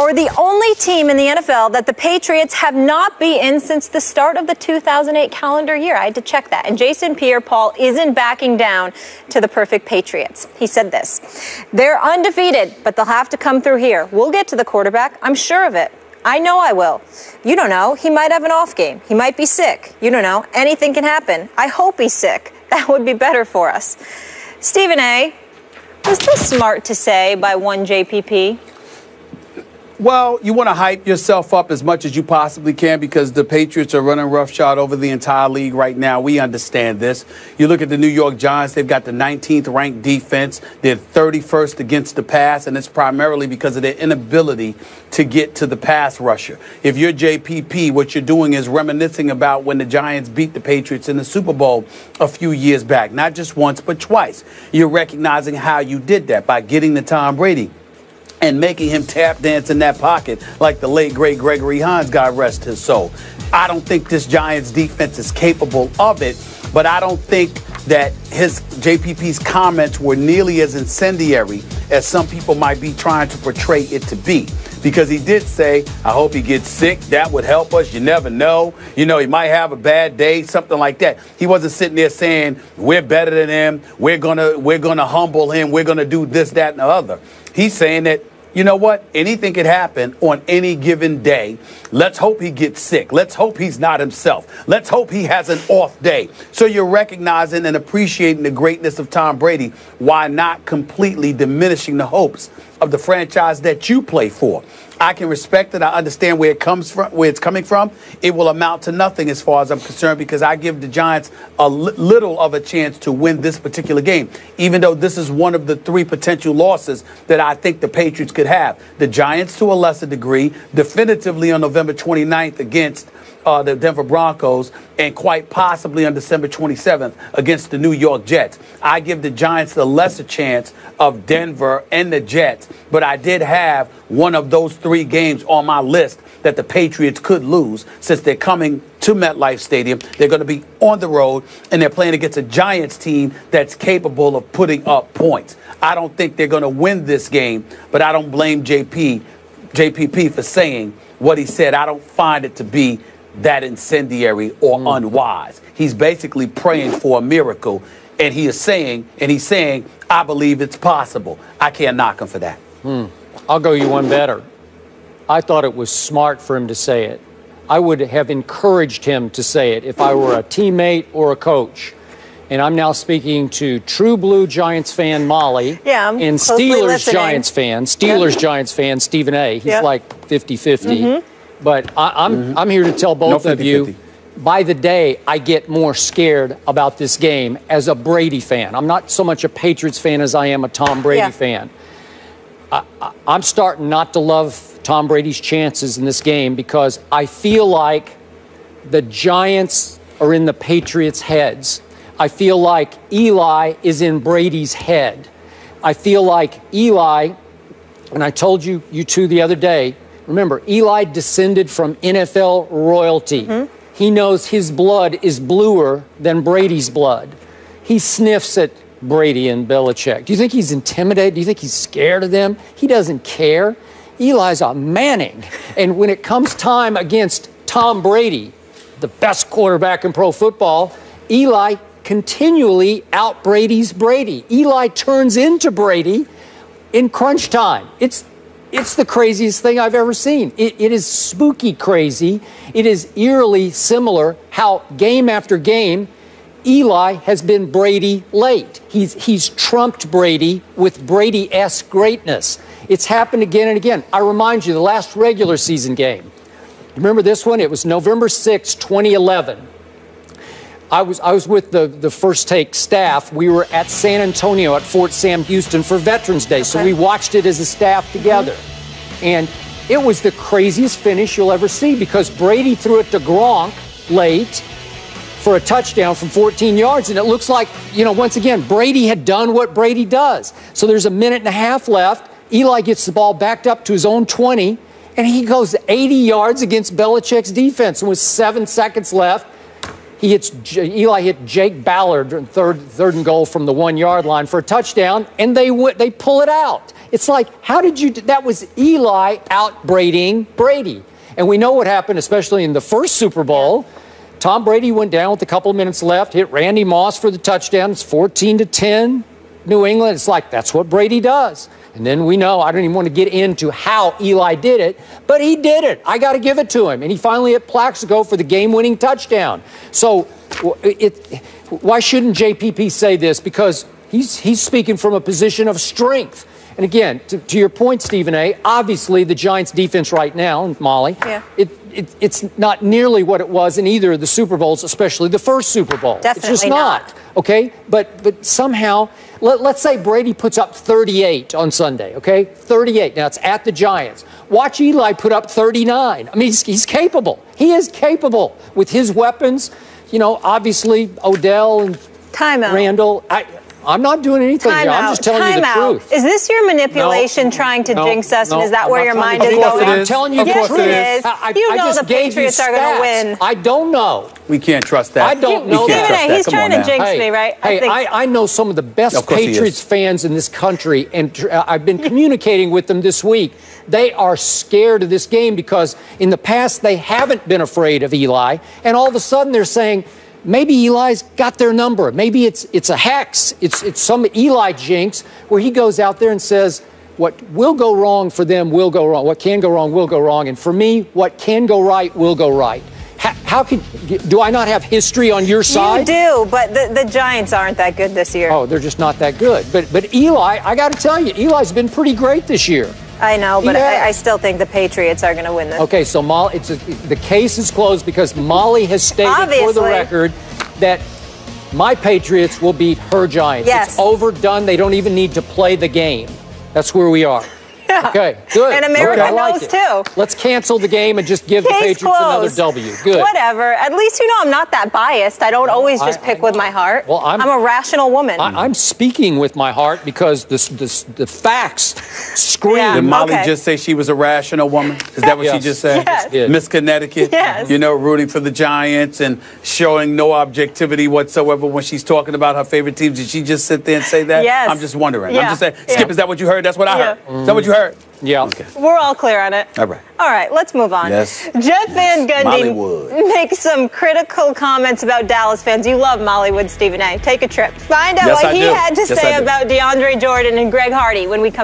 are the only team in the NFL that the Patriots have not beaten since the start of the 2008 calendar year. I had to check that. And Jason Pierre-Paul isn't backing down to the perfect Patriots. He said this: they're undefeated, but they'll have to come through here. We'll get to the quarterback. I'm sure of it. I know I will. You don't know. He might have an off game. He might be sick. You don't know. Anything can happen. I hope he's sick. That would be better for us. Stephen A., was this smart to say by one JPP? Well, you want to hype yourself up as much as you possibly can because the Patriots are running roughshod over the entire league right now. We understand this. You look at the New York Giants, they've got the 19th ranked defense. They're 31st against the pass, and it's primarily because of their inability to get to the pass rusher. If you're JPP, what you're doing is reminiscing about when the Giants beat the Patriots in the Super Bowl a few years back, not just once, but twice. You're recognizing how you did that by getting to Tom Brady and making him tap dance in that pocket like the late, great Gregory Hines, God rest his soul. I don't think this Giants defense is capable of it, but I don't think that JPP's comments were nearly as incendiary as some people might be trying to portray it to be. Because he did say, I hope he gets sick. That would help us. You never know. You know, he might have a bad day, something like that. He wasn't sitting there saying, we're better than him. We're gonna humble him. We're going to do this, that, and the other. He's saying that, you know what? Anything could happen on any given day. Let's hope he gets sick. Let's hope he's not himself. Let's hope he has an off day. So you're recognizing and appreciating the greatness of Tom Brady. Why not completely diminishing the hopes of the franchise that you play for? I can respect it. I understand where it comes from, where it's coming from. It will amount to nothing as far as I'm concerned because I give the Giants a little of a chance to win this particular game, even though this is one of the three potential losses that I think the Patriots could have. The Giants to a lesser degree, definitively on November 29th against the Denver Broncos, and quite possibly on December 27th against the New York Jets. I give the Giants the lesser chance of Denver and the Jets, but I did have one of those three games on my list that the Patriots could lose since they're coming to MetLife Stadium. They're going to be on the road, and they're playing against a Giants team that's capable of putting up points. I don't think they're going to win this game, but I don't blame JPP for saying what he said. I don't find it to be that incendiary or unwise. He's basically praying for a miracle, and he's saying, I believe it's possible. I can't knock him for that. I'll go you one better. I thought it was smart for him to say it. I would have encouraged him to say it if I were a teammate or a coach. And I'm now speaking to true blue Giants fan Molly and Steelers Giants fan, Giants fan Stephen A. He's like 50-50. But I'm here to tell both of you, by the day, I get more scared about this game as a Brady fan. I'm not so much a Patriots fan as I am a Tom Brady fan. I'm starting not to love Tom Brady's chances in this game because I feel like the Giants are in the Patriots' heads. I feel like Eli is in Brady's head. I feel like Eli, and I told you two the other day, remember, Eli descended from NFL royalty. He knows his blood is bluer than Brady's blood. He sniffs at Brady and Belichick. Do you think he's intimidated? Do you think he's scared of them? He doesn't care. Eli's a Manning. And when it comes time against Tom Brady, the best quarterback in pro football, Eli continually out-Brady's Brady. Eli turns into Brady in crunch time. It's the craziest thing I've ever seen. It is spooky crazy. It is eerily similar how game after game, Eli has been Brady late. He's trumped Brady with Brady-esque greatness. It's happened again and again. I remind you, the last regular season game. Remember this one? It was November 6, 2011. I was with the First Take staff. We were at San Antonio at Fort Sam Houston for Veterans Day, so we watched it as a staff together. And it was the craziest finish you'll ever see because Brady threw it to Gronk late for a touchdown from 14 yards, and it looks like, you know, once again, Brady had done what Brady does. So there's a minute and a half left. Eli gets the ball backed up to his own 20, and he goes 80 yards against Belichick's defense. And with 7 seconds left, Eli hit Jake Ballard third and goal from the 1-yard line for a touchdown, and they pull it out. It's like, how did you? That was Eli out-Bradying Brady. And we know what happened, especially in the first Super Bowl. Tom Brady went down with a couple of minutes left, hit Randy Moss for the touchdown. It's 14-10, New England. It's like, that's what Brady does. And then we know, I don't even want to get into how Eli did it, but he did it. I got to give it to him. And he finally hit Plaxico for the game-winning touchdown. So why shouldn't JPP say this? Because he's speaking from a position of strength. And again, to your point, Stephen A., obviously the Giants' defense right now, and Molly, it's not nearly what it was in either of the Super Bowls, especially the first Super Bowl. Definitely it's just not. Okay? But somehow, let's say Brady puts up 38 on Sunday, okay? 38. Now, it's at the Giants. Watch Eli put up 39. I mean, he's capable. He is capable with his weapons. You know, obviously, Odell and Randall. I'm not doing anything here. I'm just telling you the truth. Is this your manipulation trying to jinx us? And is that where your mind is going? I'm telling you the truth. Yes, it is. You know the Patriots are going to win. I don't know. We can't trust that. I don't know that. He's trying to jinx me, right? Hey, I know some of the best Patriots fans in this country, and I've been communicating with them this week. They are scared of this game because in the past they haven't been afraid of Eli, and all of a sudden they're saying, maybe Eli's got their number. Maybe it's a hex. It's some Eli jinx where he goes out there and says, what will go wrong for them will go wrong. What can go wrong will go wrong. And for me, what can go right will go right. Do I not have history on your side? You do, but the Giants aren't that good this year. Oh, they're just not that good. But Eli, I got to tell you, Eli's been pretty great this year. I know, but I still think the Patriots are going to win this. Okay, so Molly, the case is closed because Molly has stated for the record that my Patriots will beat her Giants. Yes. It's overdone. They don't even need to play the game. That's where we are. Yeah. Okay, good. And America knows too. Let's cancel the game and just give the Patriots another W. Good. Whatever. At least you know I'm not that biased. I don't always just pick with my heart. Well, I'm a rational woman. I'm speaking with my heart because the facts scream. Did Molly just say she was a rational woman? Is that what she just said? Yes. Miss Connecticut? Yes. You know, rooting for the Giants and showing no objectivity whatsoever when she's talking about her favorite teams. Did she just sit there and say that? Yes. I'm just wondering. Yeah. I'm just saying. Skip, is that what you heard? That's what I heard. Is that what you heard? Yeah. Okay. We're all clear on it. All right. All right, let's move on. Yes. Jeff Van Gundy makes some critical comments about Dallas fans. You love Mollywood, Stephen A. Take a trip. Find out what he had to say about DeAndre Jordan and Greg Hardy when we come